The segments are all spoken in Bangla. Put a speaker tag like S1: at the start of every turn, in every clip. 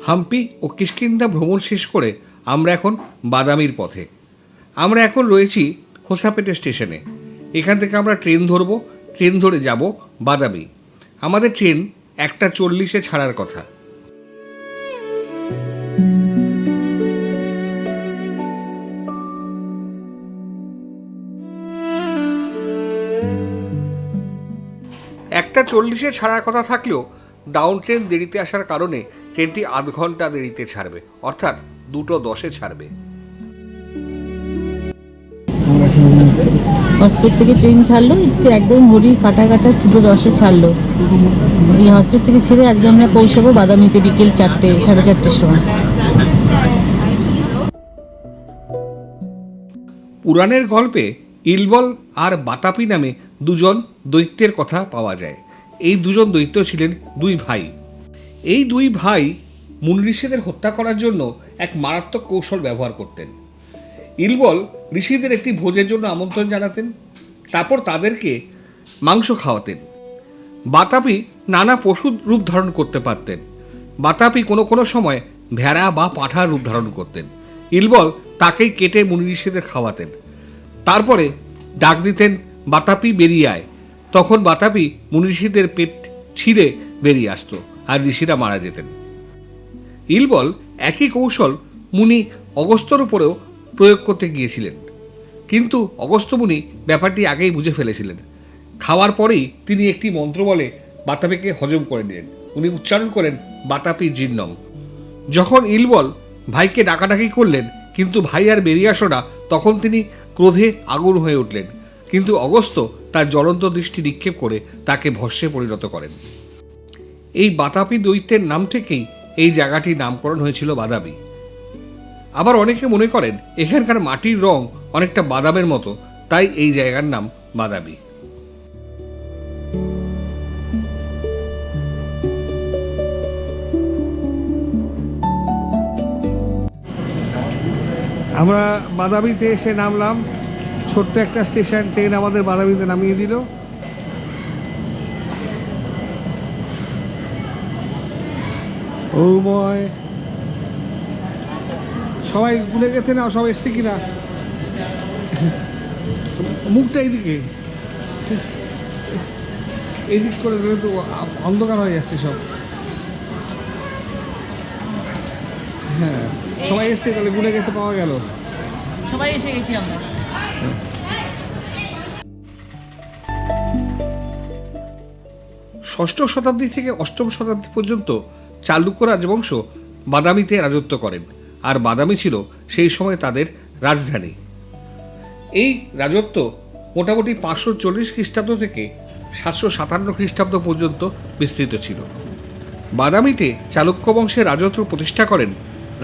S1: হাম্পি ও কিষ্কিন্ধা ভ্রমণ শেষ করে আমরা এখন বাদামির পথে। আমরা এখন রয়েছি হোসাপেটে স্টেশনে। এখান থেকে আমরা ট্রেন ধরব, ট্রেন ধরে যাব বাদামি। আমাদের ট্রেন 1:40-এ ছাড়ার কথা। একটা 40-এ ছাড়ার কথা থাকলেও ডাউন ট্রেন দেরিতে আসার কারণে ট্রেনটি আধ ঘন্টা দেরিতে ছাড়বে, অর্থাৎ 2:10-এ ছাড়বে।
S2: হসপিটাল থেকে ট্রেন ছাড়লো, একদম ঘড়ি কাটা 2:10-এ ছাড়লো। এই হসপিটাল থেকে ছেড়ে আজকে আমরা পৌঁছাবো বাদামিতে বিকেল 4:30-4:30-র সময়।
S1: পুরাণের গল্পে ইলবল আর বাতাপি নামে দুজন দৈত্যের কথা পাওয়া যায়। এই দুজন দৈত্য ছিলেন দুই ভাই। এই দুই ভাই মুনি ঋষিদের হত্যা করার জন্য এক মারাত্মক কৌশল ব্যবহার করতেন। ইলবল ঋষিদের একটি ভোজের জন্য আমন্ত্রণ জানাতেন, তারপর তাদেরকে মাংস খাওয়াতেন। বাতাপি নানা পশুর রূপ ধারণ করতে পারতেন। বাতাপি কোনো কোনো সময় ভেড়া বা পাঁঠার রূপ ধারণ করতেন। ইলবল তাকেই কেটে মুনি ঋষিদের খাওয়াতেন। তারপরে ডাক দিতেন, বাতাপি বেরিয়ে আয়। তখন বাতাপি মুনি ঋষিদের পেট ছিঁড়ে বেরিয়ে আসতো আর ঋষিরা মারা যেতেন। ইলবল একই কৌশল মুনি অগস্ত্যর উপরেও প্রয়োগ করতে গিয়েছিলেন, কিন্তু অগস্ত্য মুনি ব্যাপারটি আগেই বুঝে ফেলেছিলেন। খাওয়ার পরেই তিনি একটি মন্ত্র বলে বাতাপিকে হজম করে নিলেন। উনি উচ্চারণ করেন বাতাপি জীর্ণং। যখন ইলবল ভাইকে ডাকাডাকি করলেন কিন্তু ভাই আর বেরিয়ে আসো না, তখন তিনি ক্রোধে আগুন হয়ে উঠলেন, কিন্তু অগস্ত্য তার জ্বলন্ত দৃষ্টি নিক্ষেপ করে তাকে ভস্মে পরিণত করেন। এই বাতাপি দৈত্যের নাম থেকেই এই জায়গাটির নামকরণ হয়েছিল বাদামি। আবার অনেকে মনে করেন এখানকার মাটির রং অনেকটা বাদামের মতো, তাই এই জায়গার নাম বাদামি। আমরা বাদামিতে এসে নামলাম। ছোট্ট একটা স্টেশন, ট্রেন আমাদের বাদামিতে নামিয়ে দিল। ও ময়, সবাই ভুলে গেছে না সব এসছে কিনা? মুখটা এইদিকে, এইদিক করে দিলে তো অন্ধকার হয়ে যাচ্ছে সব। হ্যাঁ, সবাই এসছে, তাহলে ভুলে গেছে, পাওয়া গেল।
S2: সবাই এসে গেছি আমরা।
S1: ষষ্ঠ শতাব্দী থেকে অষ্টম শতাব্দী পর্যন্ত চালুক্য রাজবংশ বাদামিতে রাজত্ব করেন, আর বাদামি ছিল সেই সময় তাদের রাজধানী। এই রাজত্ব মোটামুটি 540 খ্রিস্টাব্দ থেকে 757 খ্রিস্টাব্দ পর্যন্ত বিস্তৃত ছিল। বাদামিতে চালুক্য বংশের রাজত্ব প্রতিষ্ঠা করেন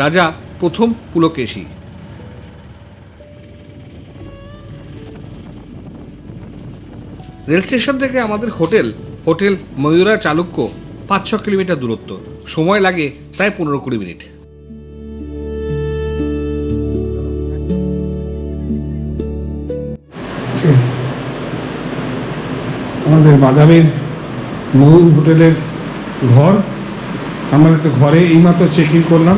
S1: রাজা প্রথম পুলকেশী। রেল স্টেশন থেকে আমাদের হোটেল ময়ূরা চালুক্য 5-6 কিলোমিটার দূরত্ব। সময় লাগে প্রায় 15-20 মিনিট।
S3: আমাদের বাদামির ময়ূর হোটেলের ঘর। আমরা একটা ঘরে এইমাত্র চেক ইন করলাম।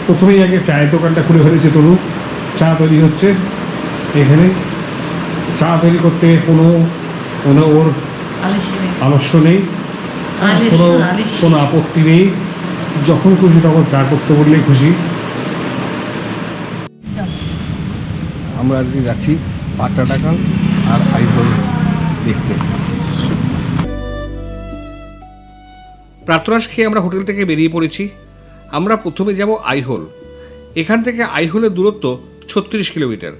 S3: প্রথমেই আগে চায়ের দোকানটা খুলে ফেলেছে তনু। চা তৈরি হচ্ছে এখানে। চা তৈরি করতে কোনো ওর আলস্য নেই, কোনো আপত্তি নেই। যখন খুশি তখন চা করতে বললেই খুশি।
S1: আমরা আজকে যাচ্ছি পাট্টাডাকাল আর আইহোল দেখতে। প্রাতরাশ খেয়ে আমরা হোটেল থেকে বেরিয়ে পড়েছি। আমরা প্রথমে যাব আইহোল। এখান থেকে আইহোলের দূরত্ব 36 কিলোমিটার।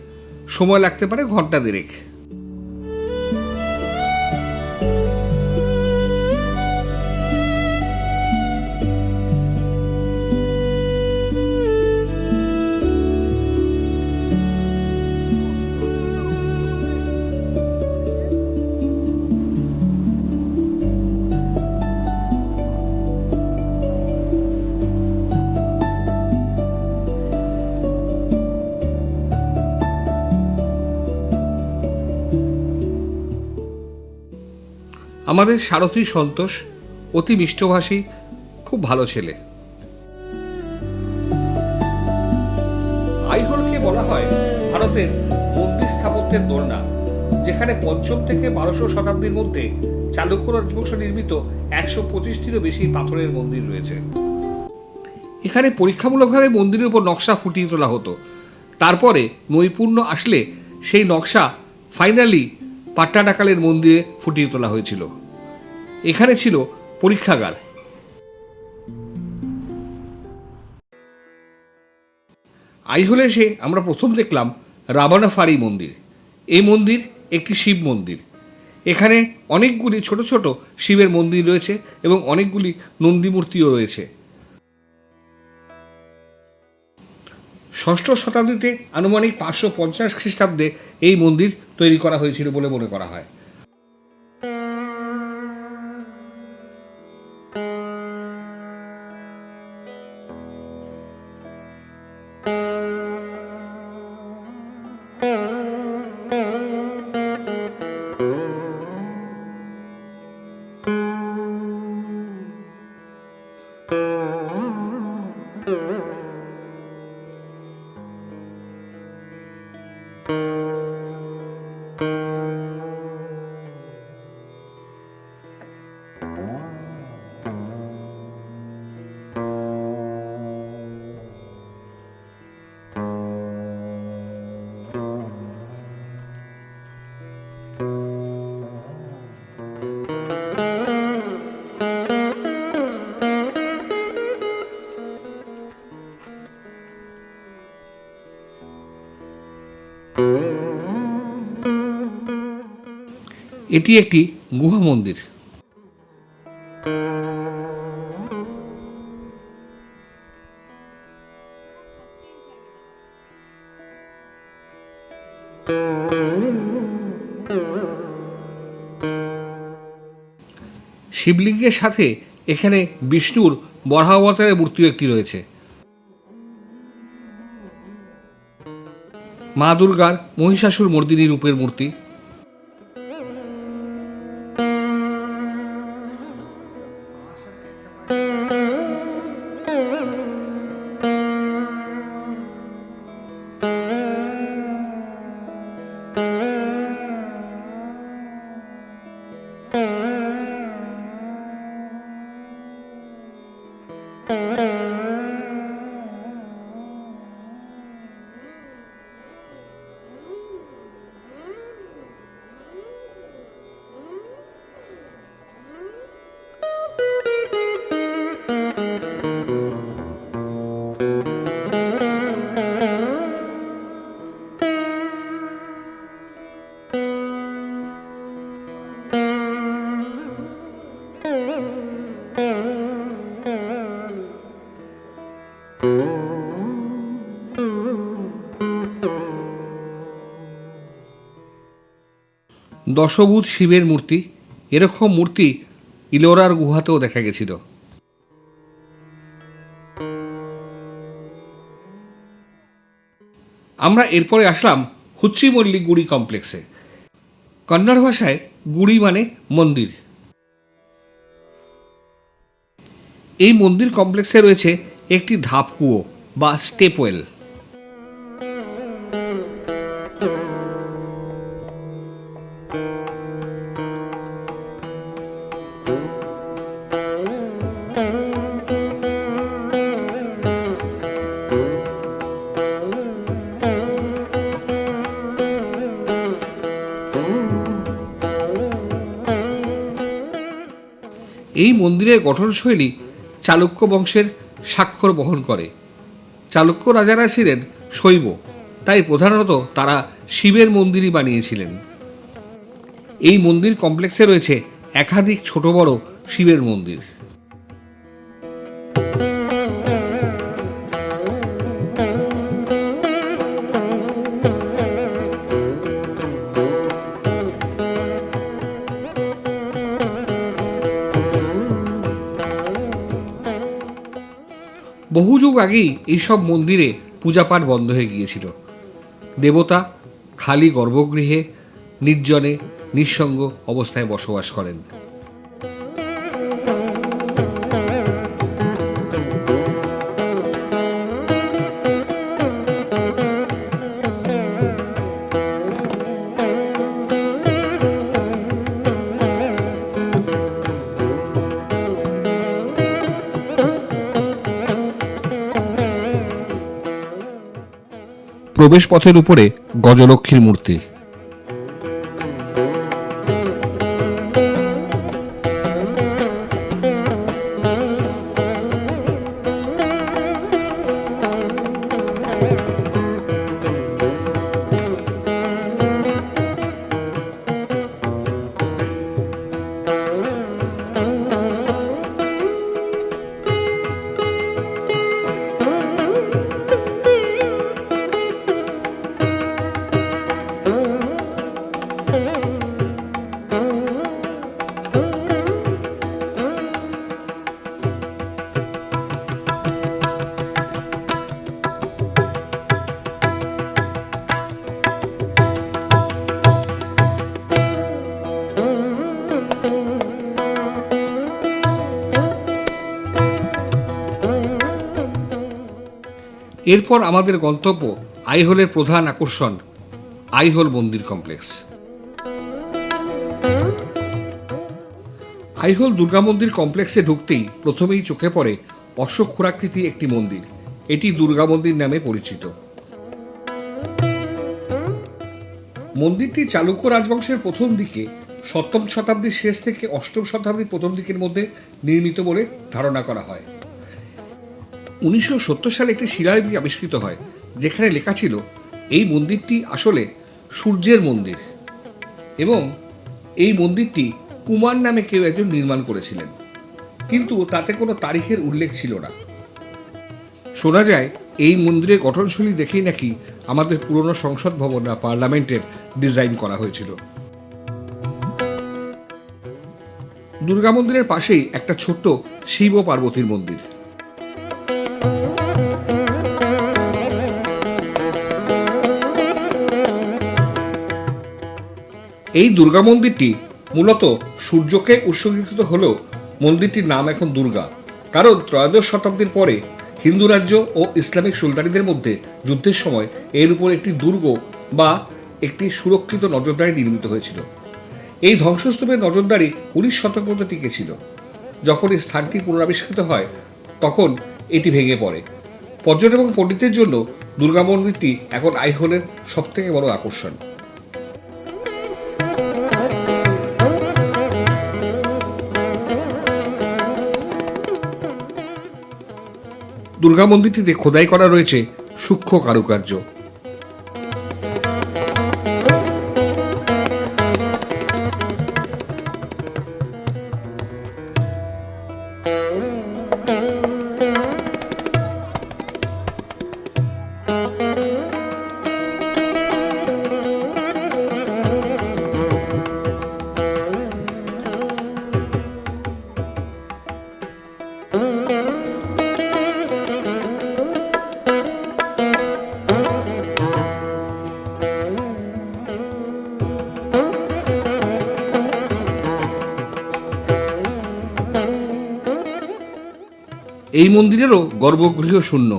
S1: সময় লাগতে পারে ঘন্টা দেড়েক। আমাদের সারথী সন্তোষ অতি মিষ্টভাষী, খুব ভালো ছেলে। ভারতের মন্দির স্থাপত্যের দোলনা, যেখানে 5ম থেকে 12শো শতাব্দীর মধ্যে চালুক্য রাজবংশ নির্মিত 125টিরও বেশি পাথরের মন্দির রয়েছে। এখানে পরীক্ষামূলকভাবে মন্দিরের উপর নকশা ফুটিয়ে তোলা হতো। তারপরে নৈপুণ্য আসলে সেই নকশা ফাইনালি পাট্টাডাকালের মন্দিরে ফুটিয়ে তোলা হয়েছিল। এখানে ছিল পরীক্ষাগার। আইহোলে এসে আমরা প্রথম দেখলাম রাবণাফারি মন্দির। এই মন্দির একটি শিব মন্দির। এখানে অনেকগুলি ছোট ছোট শিবের মন্দির রয়েছে এবং অনেকগুলি নন্দী মূর্তিও রয়েছে। 6ষ্ঠ শতাব্দীতে আনুমানিক 550 খ্রিস্টাব্দে এই মন্দির তৈরি করা হয়েছিল বলে মনে করা হয়। এটি একটি গুহা মন্দির। শিবলিঙ্গের সাথে এখানে বিষ্ণুর বরাহ অবতারের মূর্তিও একটি রয়েছে। মা দুর্গার মহিষাসুর মর্দিনী রূপের মূর্তি। দশভূত শিবের মূর্তি। এরকম মূর্তি ইলোরার গুহাতেও দেখা গেছিল। আমরা এরপরে আসলাম হুচ্চিমল্লি গুড়ি কমপ্লেক্সে। কন্নড় ভাষায় গুড়ি মানে মন্দির। এই মন্দির কমপ্লেক্সে রয়েছে একটি ধাপকুয়ো বা স্টেপওয়েল। এই মন্দিরের গঠনশৈলী চালুক্য বংশের স্বাক্ষর বহন করে। চালুক্য রাজারা ছিলেন শৈব, তাই প্রধানত তারা শিবের মন্দিরই বানিয়েছিলেন। এই মন্দির কমপ্লেক্সে রয়েছে একাধিক ছোট বড় শিবের মন্দির। বহু যুগ আগেই এইসব মন্দিরে পূজাপাঠ বন্ধ হয়ে গিয়েছিল। দেবতা খালি গর্ভগৃহে নির্জনে নিঃসঙ্গ অবস্থায় বসবাস করেন। প্রবেশপথের উপরে গজলক্ষ্মীর মূর্তি। এরপর আমাদের গন্তব্য আইহোলের প্রধান আকর্ষণ আইহোল মন্দির কমপ্লেক্স। আইহোল দুর্গা মন্দির কমপ্লেক্সে ঢুকতেই প্রথমেই চোখে পড়ে অশ্বক্ষুরাকৃতি একটি মন্দির। এটি দুর্গা মন্দির নামে পরিচিত। মন্দিরটি চালুক্য রাজবংশের প্রথম দিকে 7ম শতাব্দীর শেষ থেকে 8ম শতাব্দীর প্রথম দিকের মধ্যে নির্মিত বলে ধারণা করা হয়। 1970 সালে একটি শিলালিপি আবিষ্কৃত হয়, যেখানে লেখা ছিল এই মন্দিরটি আসলে সূর্যের মন্দির এবং এই মন্দিরটি কুমার নামে কেউ একজন নির্মাণ করেছিলেন, কিন্তু তাতে কোনো তারিখের উল্লেখ ছিল না। শোনা যায় এই মন্দিরের গঠনশৈলী দেখেই নাকি আমাদের পুরনো সংসদ ভবন বা পার্লামেন্টের ডিজাইন করা হয়েছিল। দুর্গা মন্দিরের পাশেই একটা ছোট্ট শিব ও পার্বতীর মন্দির। এই দুর্গা মন্দিরটি মূলত সূর্যকে উৎসর্গীকৃত হলেও মন্দিরটির নাম এখন দুর্গা, কারণ 13শ শতাব্দীর পরে হিন্দু রাজ্য ও ইসলামিক সুলতানিদের মধ্যে যুদ্ধের সময় এর উপর একটি দুর্গ বা একটি সুরক্ষিত নজরদারি নির্মিত হয়েছিল। এই ধ্বংসস্তূপের নজরদারি 19 শতক পর্যন্ত টিকে ছিল। যখন এই স্থানটি পুনরাবিষ্কৃত হয় তখন এটি ভেঙে পড়ে। পর্যটক এবং পণ্ডিতদের জন্য দুর্গা মন্দিরটি এখন আইহোলের সবথেকে বড় আকর্ষণ। দুর্গা মন্দিরটিতে খোদাই করা রয়েছে সূক্ষ্ম কারুকার্য। এই মন্দিরেরও গর্ভগৃহ শূন্য।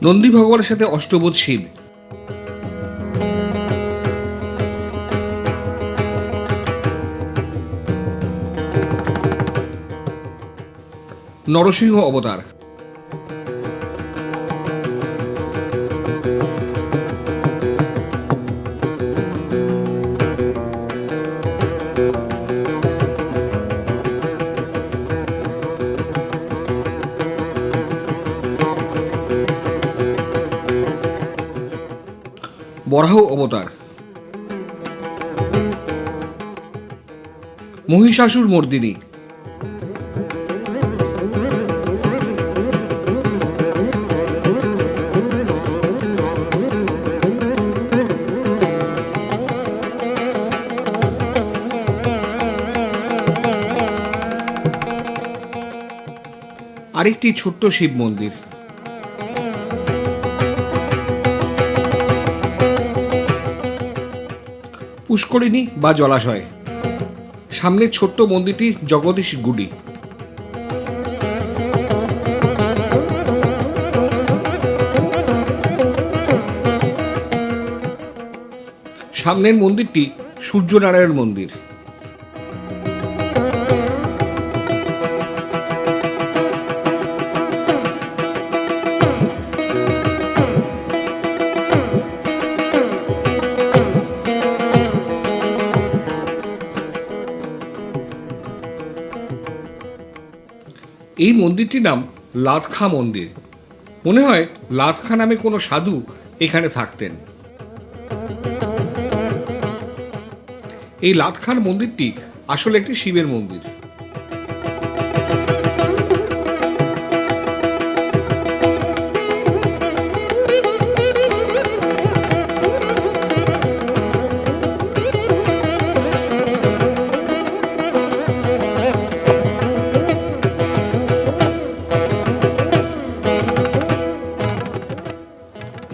S1: নন্দী ভগবানের সাথে অষ্টভুজ শিব। নরসিংহ অবতার। বরাহ অবতার। মহিষাসুর মর্দিনী। আরেকটি ছোট্ট শিব মন্দির। পুষ্করিণী বা জলাশয়। সামনে ছোট্ট মন্দিরটি জগদীশ গুডি। সামনের মন্দিরটি সূর্যনারায়ণ মন্দির। এই মন্দিরটির নাম লাতখা মন্দির। মনে হয় লাতখা নামে কোনো সাধু এখানে থাকতেন। এই লাতখার মন্দিরটি আসলে একটি শিবের মন্দির।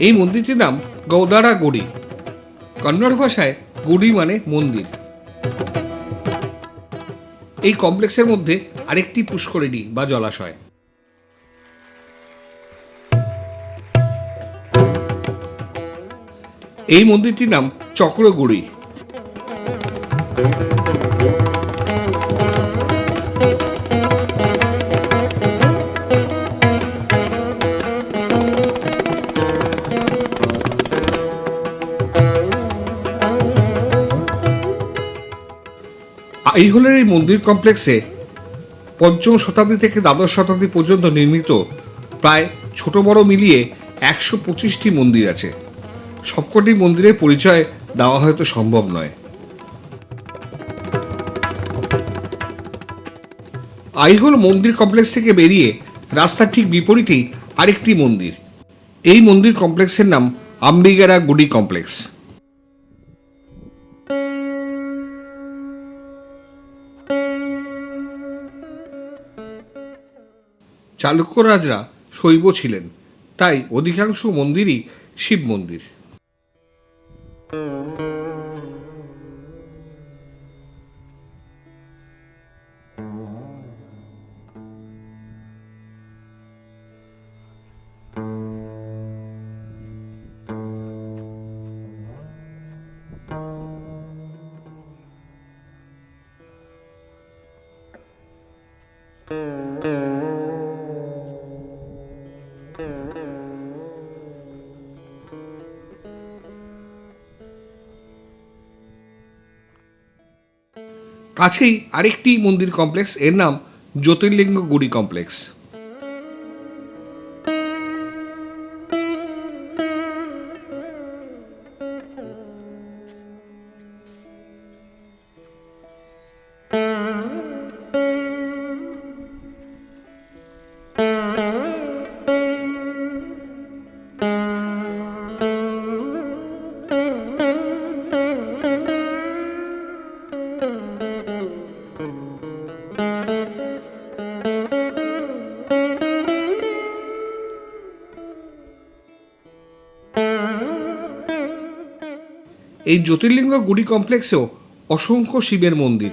S1: এই মন্দিরটির নাম গৌদারা গুড়ি। কন্নড় ভাষায় গুড়ি মানে মন্দির। এই কমপ্লেক্সের মধ্যে আরেকটি পুষ্করিণী বা জলাশয়। এই মন্দিরটির নাম চক্রগুড়ি। আইহোলের এই মন্দির কমপ্লেক্সে পঞ্চম শতাব্দী থেকে দ্বাদশ শতাব্দী পর্যন্ত নির্মিত প্রায় ছোট বড় মিলিয়ে 125টি মন্দির আছে। সবকটি মন্দিরের পরিচয় দেওয়া হয়তো সম্ভব নয়। আইহোল মন্দির কমপ্লেক্স থেকে বেরিয়ে রাস্তার ঠিক বিপরীতেই আরেকটি মন্দির। এই মন্দির কমপ্লেক্সের নাম আম্বিগেরা গুডি কমপ্লেক্স। চালুক্য রাজরা শৈব ছিলেন, তাই অধিকাংশ মন্দিরই শিব মন্দির। কাছেই আরেকটি মন্দির কমপ্লেক্স, এর নাম জ্যোতির্লিঙ্গ গুডি কমপ্লেক্স। এই জ্যোতির্লিঙ্গ গুডি কমপ্লেক্সেও অসংখ্য শিবের মন্দির।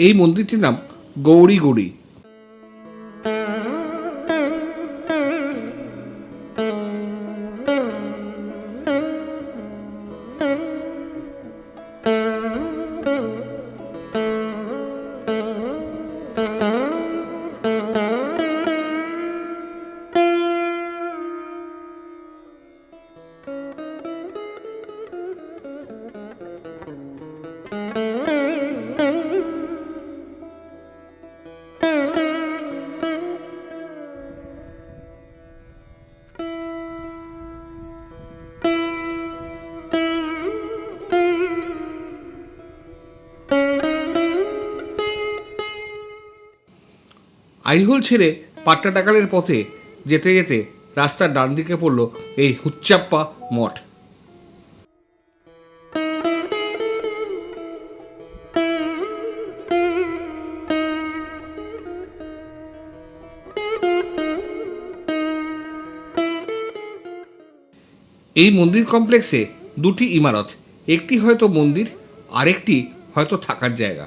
S1: এই মন্দিরটির নাম গৌরীগুড়ি। আইহোল ছেড়ে পাট্টাডাকালের পথে যেতে যেতে রাস্তার ডান দিকে পড়ল এই হুচ্চাপ্পা মঠ। এই মন্দির কমপ্লেক্সে দুটি ইমারত, একটি হয়তো মন্দির, আরেকটি হয়তো থাকার জায়গা।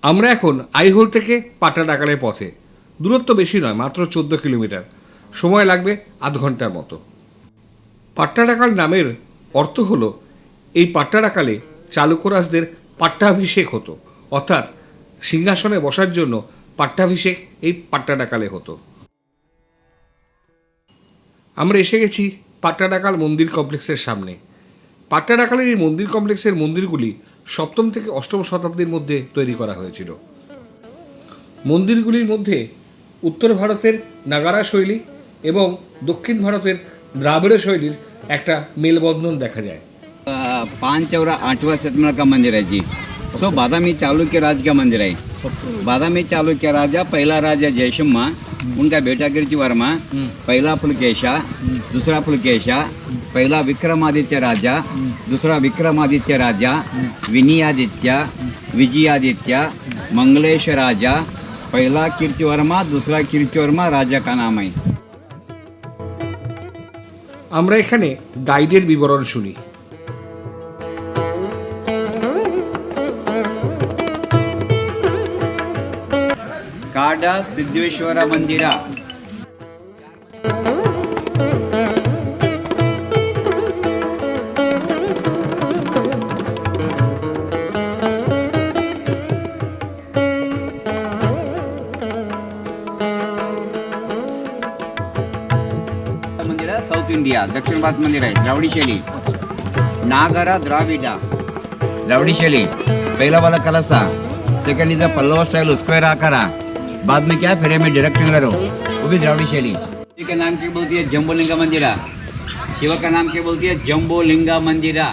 S1: আমরা এখন আইহোল থেকে পাট্টাডাকালের পথে। দূরত্ব বেশি নয়, মাত্র 14 কিলোমিটার। সময় লাগবে আধ ঘন্টার মতো। পাট্টাডাকাল নামের অর্থ হলো এই পাট্টাডাকালে চালুকরাজদের পাট্টাভিষেক হতো, অর্থাৎ সিংহাসনে বসার জন্য পাট্টাভিষেক এই পাট্টাডাকালে হতো। আমরা এসে গেছি পাট্টাডাকাল মন্দির কমপ্লেক্সের সামনে। পাট্টাডাকালের এই মন্দির কমপ্লেক্সের মন্দিরগুলি 7ম থেকে 8ম শতাব্দীর মধ্যে তৈরি করা হয়েছিল। মন্দিরগুলির মধ্যে উত্তর ভারতের নাগারা শৈলী এবং দক্ষিণ ভারতের দ্রাবিড় শৈলীর একটা মেলবন্ধন দেখা যায়।
S4: 5 और 8वां शतमान का मंदिर है जी। सो बादामी चालुक्य राज का मंदिर है। बादामी चालुक्य राजा, पहला राजा जयसिम्हा, उनका बेटा गिरजी वर्मा, पहला पुलकेशा, दूसरा पुलकेशा, पहला विक्रमादित्य राजा, दूसरा विक्रमादित्य राजा, विनयादित्य, विजयादित्य, मंगलेश राजा, पहला कीर्तिवर्मा, दूसरा कीर्तिवर्मा राजा का नाम है।
S1: আমরা এখানে গাইডের বিবরণ শুনি।
S4: काडा सिद्धेश्वर मंदिरा, मंदिर है साउथ इंडिया, दक्षिण भारत मंदिर है, द्राविड़ी शैली। नागरा द्राविड़ा, द्राविड़ी शैली। पहला वाला कलसा, second is a Pallava style, square आकारा। बाद में क्या पिरामिड रेक्टेंगुलर हो, वो भी द्राविड़ी शैली। शिव का नाम क्या बोलती है? जम्बोलिंगा मंदिरा। शिव का नाम क्या बोलती है? जम्बोलिंगा मंदिरा।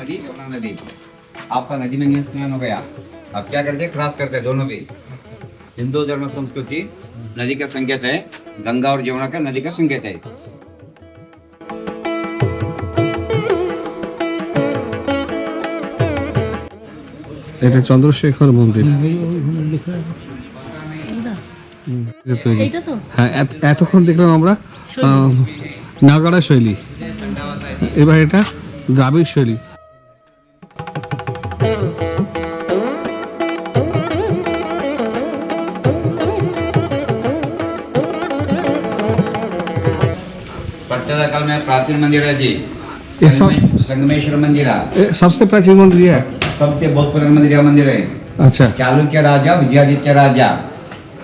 S4: नदी, यमुना नदी। आपका नदी में स्नान हो गया। अब क्या करते हैं? क्रॉस करते हैं दोनों भी। हिंदू धर्म संस्कृति नदी का संकेत है, गंगा और यमुना का नदी का संकेत है।
S3: এটা চন্দ্রশেখর মন্দির।
S2: এইটা তো
S3: হ্যাঁ, এতক্ষণ দেখলাম আমরা নাগারা শৈলী, এবার এটা দ্রাবিড় শৈলী।
S4: पट्टादकल में प्राचीन मंदिर है जी।
S3: ये सब
S4: संगमेश्वर मंदिर है,
S3: सबसे प्राचीन मंदिर है।
S4: सबसे बहुत पुराना मंदिर है।
S3: अच्छा,
S4: चालुक्य राजा, विजयादित्य राजा,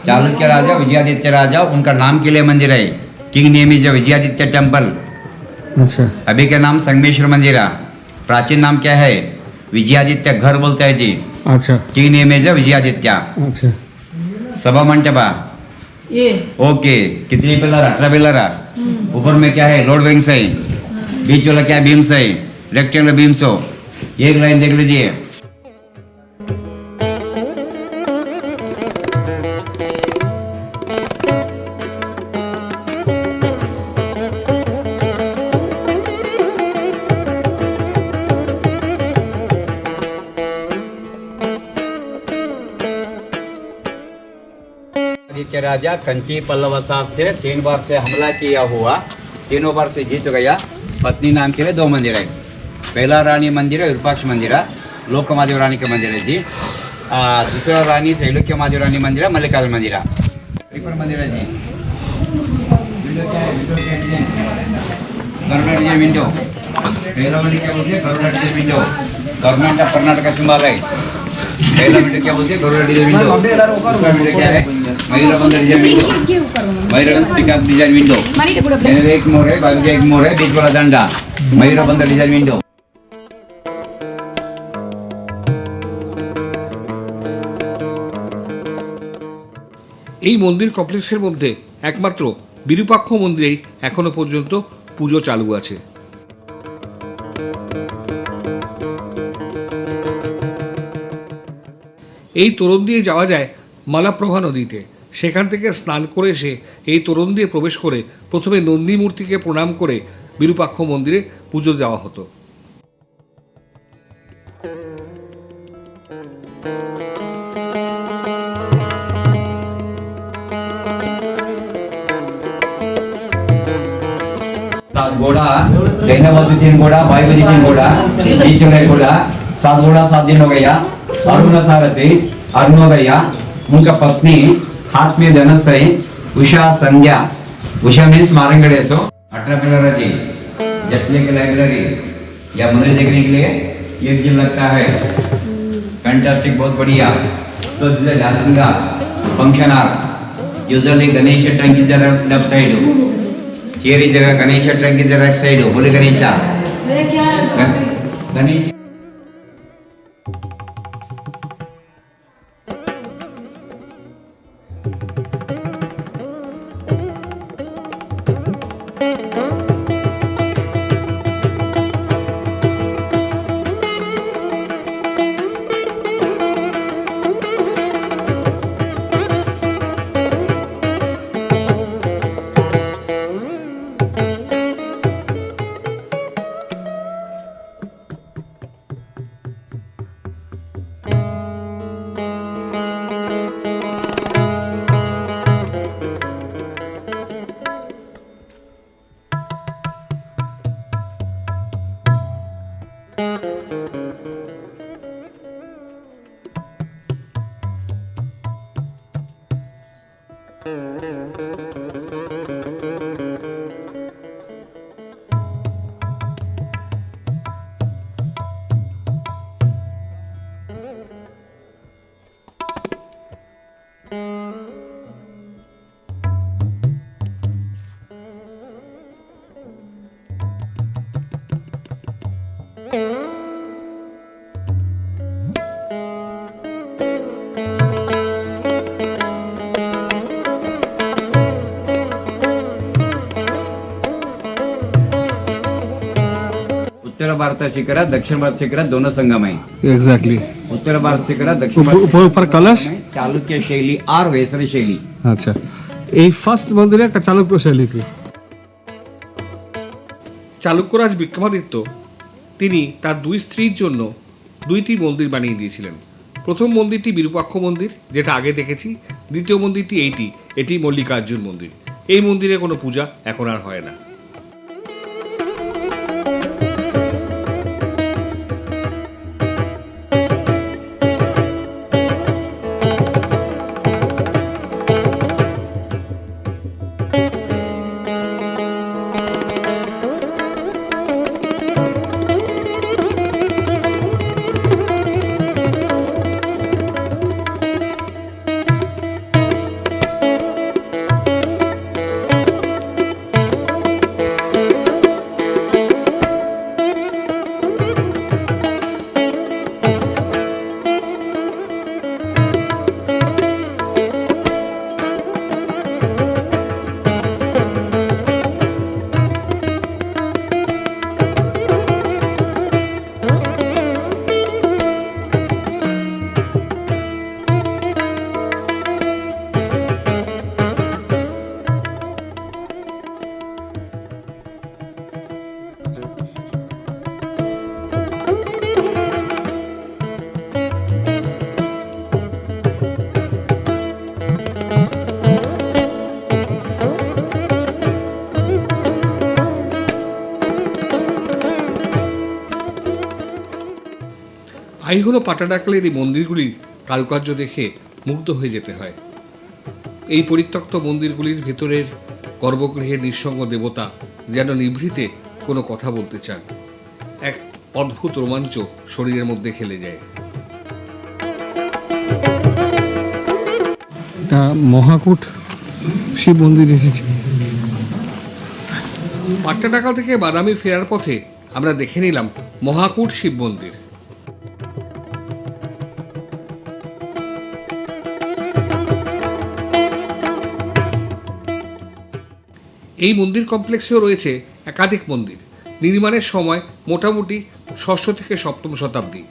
S4: चालुक्य राजा विजयादित्य राजा उनका नाम के लिए मंदिर है। King name is Vijayaditya temple.
S3: अच्छा
S4: अभी का नाम संगमेश्वर मंदिर है। प्राचीन नाम क्या है? विजयादित्य घर बोलते हैं जी।
S3: अच्छा
S4: किंग नेम इज विजयादित्य।
S3: अच्छा
S4: सभा मंडपा
S2: ये
S4: ओके। कितनी पिलर? 18 पिलर है। ऊपर में क्या है? लोड विंग्स है। बीच वाला क्या बीम्स है? रेक्टेंगुलर बीम्स हो। एक लाइन देख लीजिए। आदित्य राजा कंची पल्लव साहब से 3 बार से हमला किया हुआ, तीनों बार से जीत गया। पत्नी नाम के लिए 2 मंदिर है। पहला रानी मंदिर है विरूपाक्ष मंदिर है, लोकमादेव रानी का मंदिर है जी। दूसरा रानी त्रैलोक्य महादेव रानी मंदिर है, मल्लिकार्जुन मंदिर है। त्रिपुर मंदिर है जी। विंडो क्या है? विंडो क्या है? Garuda design window. पहला विंडो क्या बोलते हैं? Garuda design window. Government of Karnataka symbol है। पहला विंडो क्या बोलते हैं? Garuda design window. दूसरा विंडो क्या है? Mayurbhanj design window. Mayurbhanj pickup design window. एक मोर है, बाजू एक मोर है, बीच वाला डंडा। Mayurbhanj design window.
S1: এই মন্দির কমপ্লেক্সের মধ্যে একমাত্র বিরূপাক্ষ মন্দিরেই এখনো পর্যন্ত পুজো চালু আছে। এই তোরণ দিয়ে যাওয়া যায় মালাপ্রভা নদীতে। সেখান থেকে স্নান করে এসে এই তোরণ দিয়ে প্রবেশ করে প্রথমে নন্দী মূর্তিকে প্রণাম করে বিরূপাক্ষ মন্দিরে পুজো দেওয়া হতো।
S4: सात घोड़ा, कहने वाले 3 घोड़ा, भाई बजी 3 घोड़ा, बीच में घोड़ा, 7 घोड़ा 7 दिन हो गया। अरुण सारथी अरुणोदया, उनका पत्नी हाथ में धनुष है, उषा संध्या। उषा मीन्स मारंगड़ेसो। 18 पिलर जी। जटले की लाइब्रेरी या मंदिर देखने के लिए एक दिन लगता है। फैंटास्टिक, बहुत बढ़िया। तो this is dancing function hall. Usually Ganesh tank is left side. Here is a Ganesha trunk is the right side. Holy Ganesha. Ganesha. उत्तर भारत शिखर दक्षिण भारत शिखर दोनों संगम है।
S3: एग्जैक्टली
S4: उत्तर भारत शिखर दक्षिण भारत
S3: ऊपर ऊपर कलश।
S4: चालुक्य शैली और वेसरी शैली।
S3: আচ্ছা এই ফার্স্ট মন্দিরে চালুক্য শৈলী কি?
S1: চালুক্যরাজ বিক্রমাদিত্য তিনি তার 2 স্ত্রীর জন্য 2টি মন্দির বানিয়ে দিয়েছিলেন। প্রথম মন্দিরটি বিরূপাক্ষ মন্দির, যেটা আগে দেখেছি। দ্বিতীয় মন্দিরটি এটি মল্লিকার্জুন মন্দির। এই মন্দিরে কোনো পূজা এখন আর হয় না। আইহোল ও পাটাডাকালের এই মন্দিরগুলির কারুকার্য দেখে মুগ্ধ হয়ে যেতে হয়। এই পরিত্যক্ত মন্দিরগুলির ভেতরের গর্ভগৃহের নিঃসঙ্গ দেবতা যেন নিভৃতে কোনো কথা বলতে চান। এক অদ্ভুত রোমাঞ্চ শরীরের মধ্যে খেলে যায়।
S3: মহাকূট শিব মন্দির এসেছি।
S1: পাট্টাডাকাল থেকে বাদামি ফেরার পথে আমরা দেখে নিলাম মহাকূট শিব মন্দির। এই মন্দির কমপ্লেক্সেও রয়েছে একাধিক মন্দির। নির্মাণের সময় মোটামুটি 6ষ্ঠ থেকে 7ম শতাব্দী।